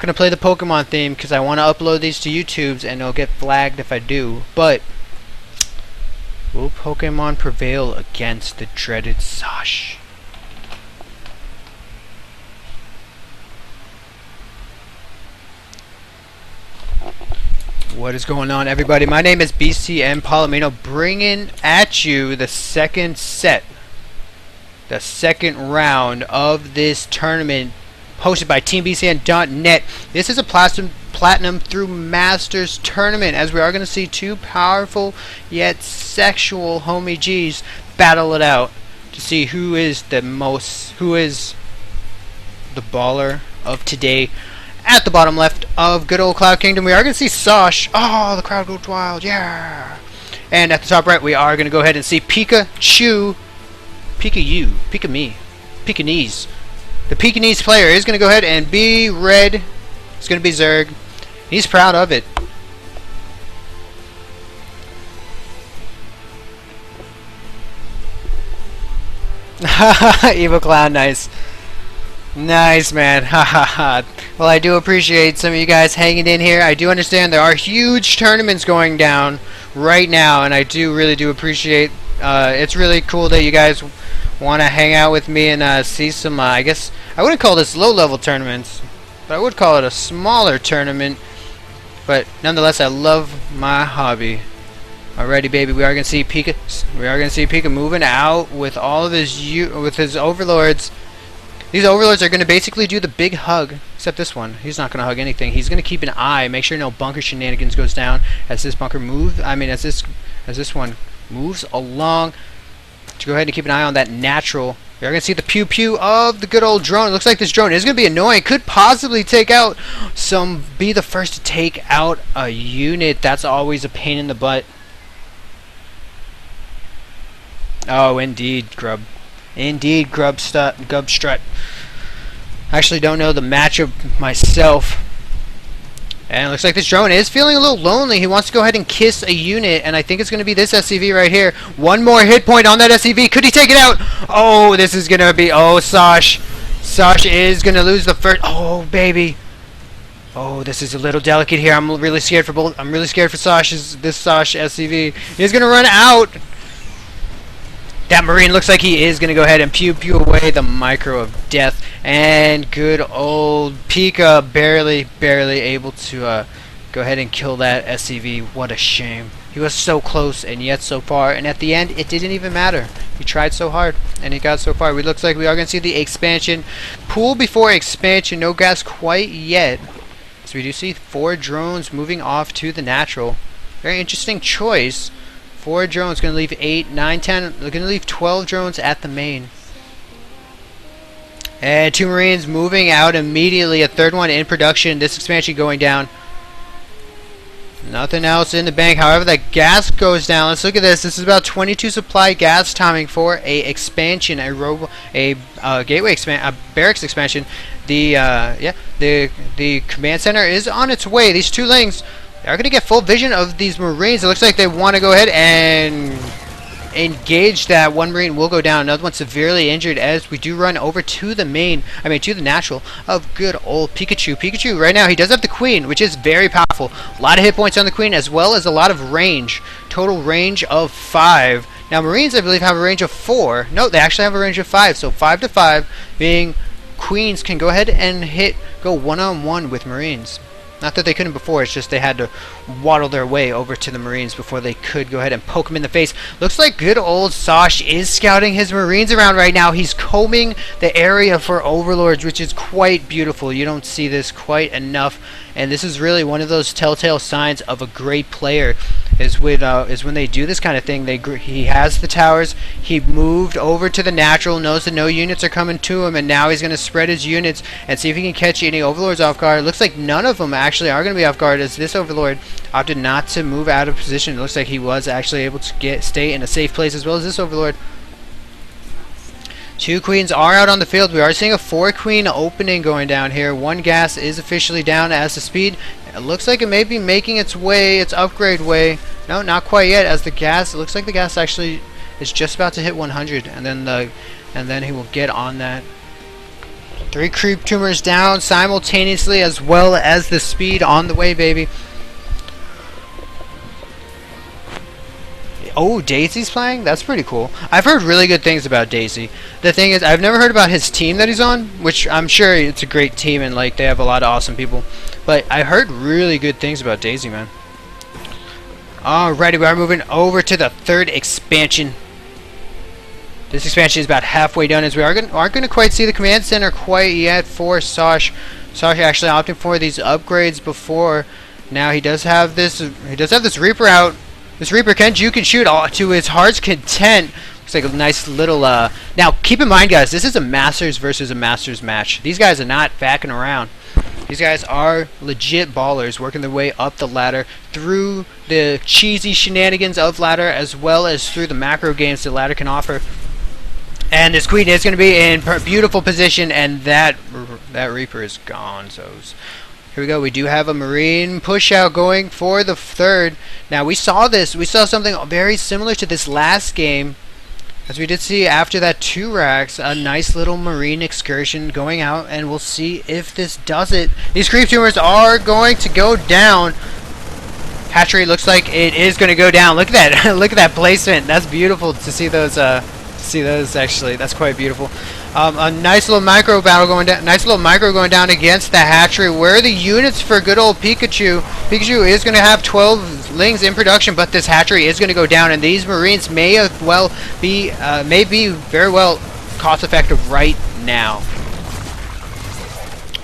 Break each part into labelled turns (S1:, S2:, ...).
S1: going to play the Pokemon theme because I want to upload these to YouTube's and it'll get flagged if I do. But will Pokemon prevail against the dreaded Sash? What is going on, everybody? My name is BCM Palomino, bringing at you the second set, the second round of this tournament hosted by TeamBCN.net. This is a Platinum through Masters tournament, as we are going to see two powerful yet sexual homie G's battle it out to see who is the baller of today. At the bottom left of good old Cloud Kingdom, we are going to see Sash. Oh, the crowd goes wild, yeah! And at the top right, we are going to go ahead and see Pika, Pika Pika me, Pekinese. The Pekinese player is going to go ahead and be red. It's going to be Zerg. He's proud of it. Evil Clown, nice. Nice, man. Well, I do appreciate some of you guys hanging in here. I do understand there are huge tournaments going down right now, and I really do appreciate it's really cool that you guys want to hang out with me and see some I guess I wouldn't call this low-level tournaments, but I would call it a smaller tournament. But nonetheless, I love my hobby. Alrighty, baby, we are going to see Pika. We are going to see Pika moving out with all of his overlords. These overlords are going to basically do the big hug, except this one. He's not going to hug anything. He's going to keep an eye, make sure no bunker shenanigans goes down as this bunker moves. I mean, as this one moves along. To go ahead and keep an eye on that natural. You're going to see the pew pew of the good old drone. It looks like this drone is going to be annoying. Could possibly take out be the first to take out a unit. That's always a pain in the butt. Oh, indeed, Grub. Indeed, Gubstrut. I actually don't know the matchup myself. And it looks like this drone is feeling a little lonely. He wants to go ahead and kiss a unit, and I think it's going to be this SCV right here. One more hit point on that SCV. Could he take it out? Oh, this is going to be... Oh, Sash. Sash is going to lose the first... Oh, baby. Oh, this is a little delicate here. I'm really scared for both. I'm really scared for this Sash SCV. He's going to run out. That Marine looks like he is going to go ahead and pew away the micro of death. And good old Pika barely able to go ahead and kill that SCV. What a shame. He was so close and yet so far. And at the end, it didn't even matter. He tried so hard and he got so far. It looks like we are going to see the expansion. Pool before expansion. No gas quite yet. So we do see 4 drones moving off to the natural. Very interesting choice. 4 drones, going to leave 8, 9, 10. They're going to leave 12 drones at the main. And 2 Marines moving out immediately. A 3rd one in production. This expansion going down. Nothing else in the bank. However, that gas goes down. Let's look at this. This is about 22 supply gas timing for a expansion, a gateway expansion, a barracks expansion. The command center is on its way. These 2 lanes are going to get full vision of these Marines. It looks like they want to go ahead and engage that. 1 Marine will go down. Another one severely injured as we do run over to the to the natural of good old Pikachu. Pikachu right now, he does have the Queen, which is very powerful. A lot of hit points on the Queen as well as a lot of range. Total range of 5. Now Marines, I believe, have a range of 4. No, they actually have a range of 5. So 5 to 5 being Queens can go ahead and go one-on-one with Marines. Not that they couldn't before, it's just they had to waddle their way over to the Marines before they could go ahead and poke them in the face. Looks like good old Sash is scouting his Marines around right now. He's combing the area for Overlords, which is quite beautiful. You don't see this quite enough. And this is really one of those telltale signs of a great player, is when they do this kind of thing. He has the towers, he moved over to the natural, knows that no units are coming to him, and now he's going to spread his units and see if he can catch any Overlords off guard. It looks like none of them actually are going to be off guard, as this Overlord opted not to move out of position. It looks like he was actually able to stay in a safe place, as well as this Overlord. 2 Queens are out on the field. We are seeing a 4 Queen opening going down here. 1 gas is officially down as the speed. It looks like it may be making its way, its upgrade way. No, not quite yet, as the gas, it looks like the gas actually is just about to hit 100, and then he will get on that. 3 creep tumors down simultaneously, as well as the speed on the way, baby. Oh, Daisy's playing? That's pretty cool. I've heard really good things about Daisy. The thing is, I've never heard about his team that he's on, which I'm sure it's a great team and like they have a lot of awesome people. But I heard really good things about Daisy, man. Alrighty, we are moving over to the 3rd expansion. This expansion is about halfway done, as we aren't going to quite see the command center quite yet for Sash. Sash actually opting for these upgrades before. Now he does have this. He does have this Reaper out. This Reaper can juke and shoot all to his heart's content. Looks like a nice little. Now keep in mind, guys, this is a Masters versus a Masters match. These guys are not backing around. These guys are legit ballers, working their way up the ladder through the cheesy shenanigans of ladder, as well as through the macro games the ladder can offer. And this Queen is going to be in beautiful position, and that Reaper is gone. So here we go. We do have a Marine push out going for the 3rd. Now we saw this. We saw something very similar to this last game, as we did see after that 2 racks, a nice little Marine excursion going out, and we'll see if this does it. These creep tumors are going to go down. Hatchery looks like it is going to go down. Look at that! Look at that placement. That's beautiful to see those. Actually, that's quite beautiful. A nice little micro battle going down. Nice little micro going down against the hatchery. Where are the units for good old Pikachu? Pikachu is going to have 12 lings in production, but this hatchery is going to go down, and these Marines may as well be, very well cost effective right now.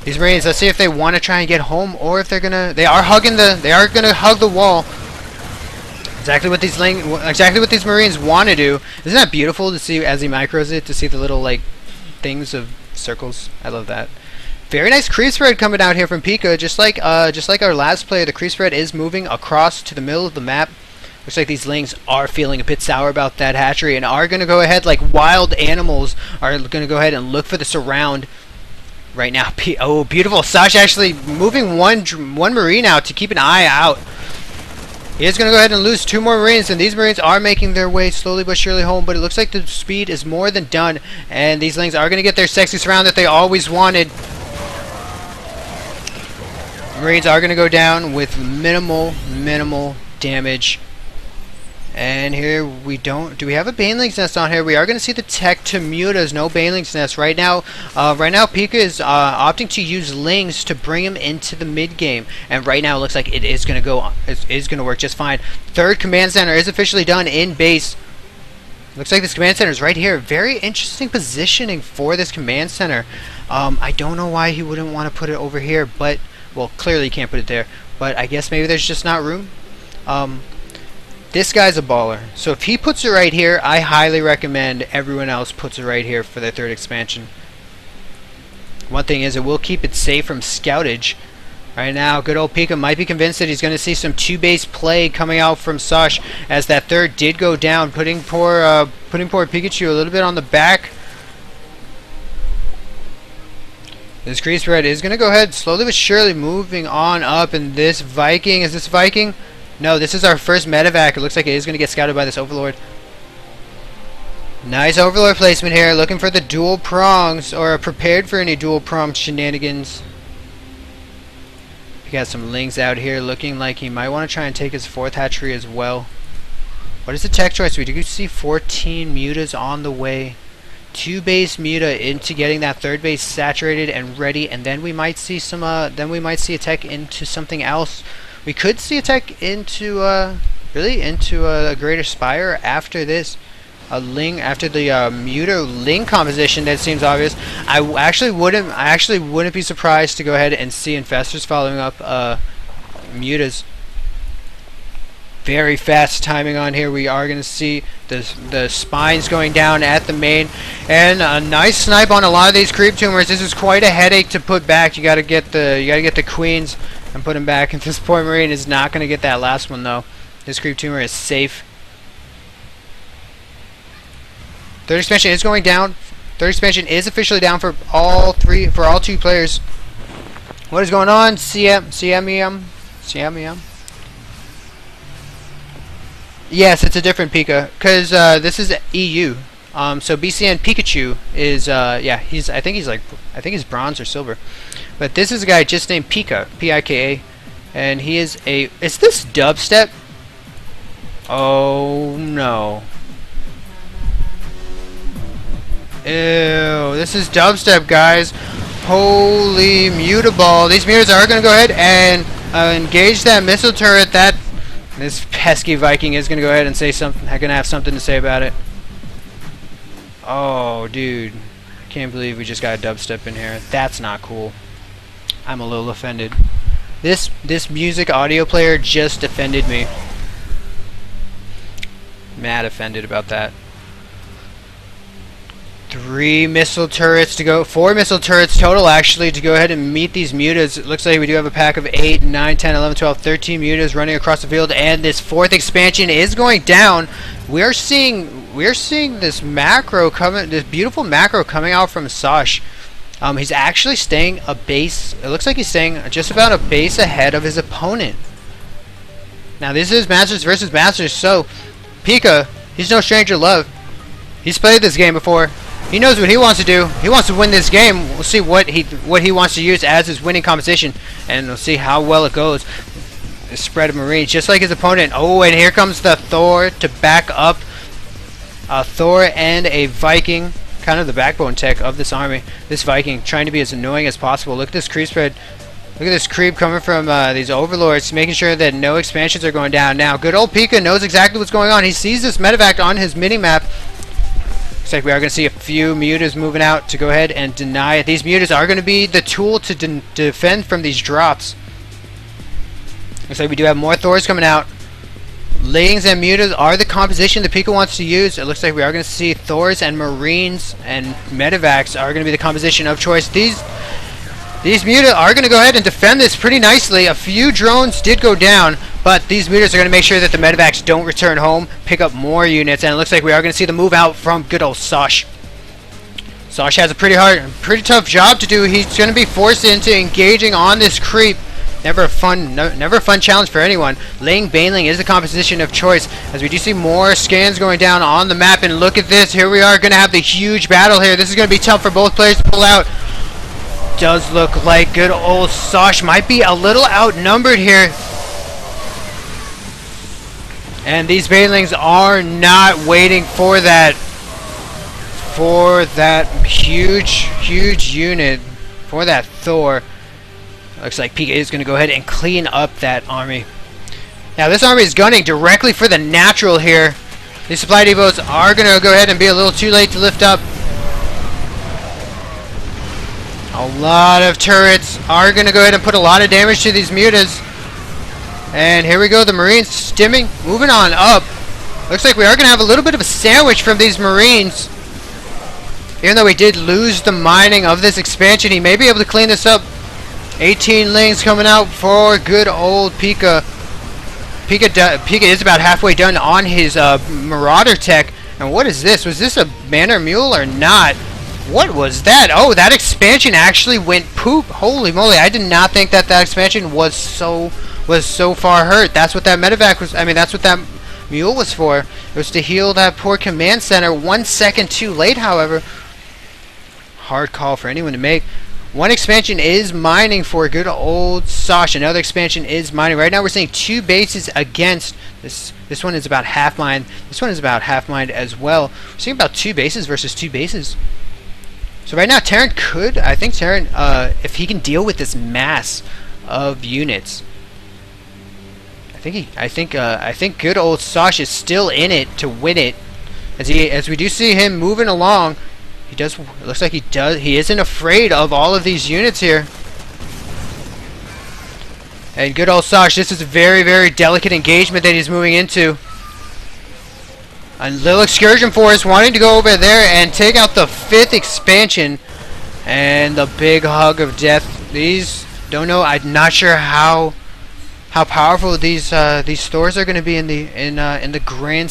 S1: These Marines, let's see if they want to try and get home, or if they're gonna. They are gonna hug the wall. Exactly what these Marines want to do. Isn't that beautiful to see as he micros it, to see the little like things of circles? I love that. Very nice creep spread coming out here from Pika. Just like our last player, the creep spread is moving across to the middle of the map. Looks like these lings are feeling a bit sour about that hatchery and are going to go ahead, like wild animals, are going to go ahead and look for the surround right now. Oh, beautiful. Sash actually moving one Marine out to keep an eye out. He is going to go ahead and lose 2 more Marines, and these Marines are making their way slowly but surely home, but it looks like the speed is more than done, and these lings are going to get their sexy surround that they always wanted. Marines are going to go down with minimal damage. And here we don't. Do we have a Baneling's Nest on here? We are going to see the tech to mutas. No Baneling's Nest right now. Pika is opting to use lings to bring him into the mid game, and right now it looks like it is going to go. It is going to work just fine. 3rd command center is officially done in base. Looks like this command center is right here. Very interesting positioning for this command center. I don't know why he wouldn't want to put it over here, but well, clearly he can't put it there. But I guess maybe there's just not room. This guy's a baller. So if he puts it right here, I highly recommend everyone else puts it right here for their 3rd expansion. One thing is, it will keep it safe from scoutage. Right now, good old Pika might be convinced that he's going to see some 2-base play coming out from Sash, as that 3rd did go down, putting poor Pikachu a little bit on the back. This crease red is going to go ahead slowly but surely moving on up, and this Viking, is this Viking? No, this is our first medevac. It looks like it is going to get scouted by this Overlord. Nice Overlord placement here, looking for the dual prongs, or prepared for any dual prong shenanigans. We got some lings out here looking like he might want to try and take his 4th hatchery as well. What is the tech choice? We do see 14 mutas on the way. 2 base muta into getting that 3rd base saturated and ready, and then we might see some a tech into something else. We could see a tech into really into a greater spire after this. A ling after the muta ling composition, that seems obvious. I actually wouldn't be surprised to go ahead and see infestors following up mutas. Very fast timing on here. We are going to see the spines going down at the main, and a nice snipe on a lot of these creep tumors. This is quite a headache to put back. You got to get the queens and put them back. And this poor Marine is not going to get that last one though. This creep tumor is safe. 3rd expansion is going down. 3rd expansion is officially down for all 2 players. What is going on? CMEM. Yes, it's a different Pika, because this is EU. So BCN Pikachu is yeah, I think he's bronze or silver. But this is a guy just named Pika, P-I-K-A, and he is a. Is this dubstep? Oh no. Ew, this is dubstep, guys. Holy mutable. These mutants are going to go ahead and engage that missile turret. That this pesky Viking is going to go ahead and say something. I'm going to have something to say about it. Oh, dude. I can't believe we just got a dubstep in here. That's not cool. I'm a little offended. This music audio player just offended me. Mad offended about that. 3 missile turrets to go. 4 missile turrets total, actually, to go ahead and meet these mutas. It looks like we do have a pack of 8, 9, 10, 11, 12, 13 mutas running across the field, and this 4th expansion is going down. We're seeing this macro coming, this beautiful macro coming out from Sash. He's actually staying a base. It looks like he's staying just about a base ahead of his opponent. Now this is Masters versus Masters, so Pika, he's no stranger to love. He's played this game before. He knows what he wants to do. He wants to win this game. We'll see what he wants to use as his winning composition, and we'll see how well it goes. The spread of Marines, just like his opponent. Oh, and here comes the Thor to back up. Thor and a Viking, kind of the backbone tech of this army. This Viking trying to be as annoying as possible. Look at this creep spread. Look at this creep coming from these overlords, making sure that no expansions are going down. Now, good old Pika knows exactly what's going on. He sees this medevac on his mini-map. Looks like we are going to see a few mutas moving out to go ahead and deny it. These mutas are going to be the tool to defend from these drops. Looks like we do have more Thors coming out. Lings and mutas are the composition that Pika wants to use. It looks like we are going to see Thors and Marines and medevacs are going to be the composition of choice. These mutas are going to go ahead and defend this pretty nicely. A few drones did go down, but these mutas are going to make sure that the medevacs don't return home, pick up more units, and it looks like we are going to see the move out from good old Sash. Sash has a pretty tough job to do. He's going to be forced into engaging on this creep. Never a fun challenge for anyone. Ling Baneling is the composition of choice, as we do see more scans going down on the map. And look at this. Here we are going to have the huge battle here. This is going to be tough for both players to pull out. Does look like good old Sash might be a little outnumbered here. And these Banelings are not waiting for that huge unit, for that Thor. Looks like Pika is going to go ahead and clean up that army. Now this army is gunning directly for the natural here. These supply depots are going to go ahead and be a little too late to lift up. A lot of turrets are going to go ahead and put a lot of damage to these mutas. And here we go, the Marines stimming, moving on up. Looks like we are going to have a little bit of a sandwich from these Marines. Even though we did lose the mining of this expansion, he may be able to clean this up. 18 Lings coming out for good old Pika. Pika is about halfway done on his Marauder tech. And what is this? Was this a Manor Mule or not? What was that? Oh, that expansion actually went poop. Holy moly, I did not think that expansion was so far hurt. That's what that medevac was. I mean, that's what that mule was for. It was to heal that poor command center. 1 second too late, however. Hard call for anyone to make. One expansion is mining for good old Sash. Another expansion is mining. Right now we're seeing 2 bases against this. This one is about half mined. This one is about half mined as well. We're seeing about 2 bases versus 2 bases. So right now Terran could, I think Terran, if he can deal with this mass of units, I think good old Sash is still in it to win it. As we do see him moving along, it looks like he isn't afraid of all of these units here. And good old Sash, this is a very, very delicate engagement that he's moving into. A little excursion force wanting to go over there and take out the 5th expansion. And the big hug of death. These, don't know, I'm not sure how powerful these stores are going to be in the grand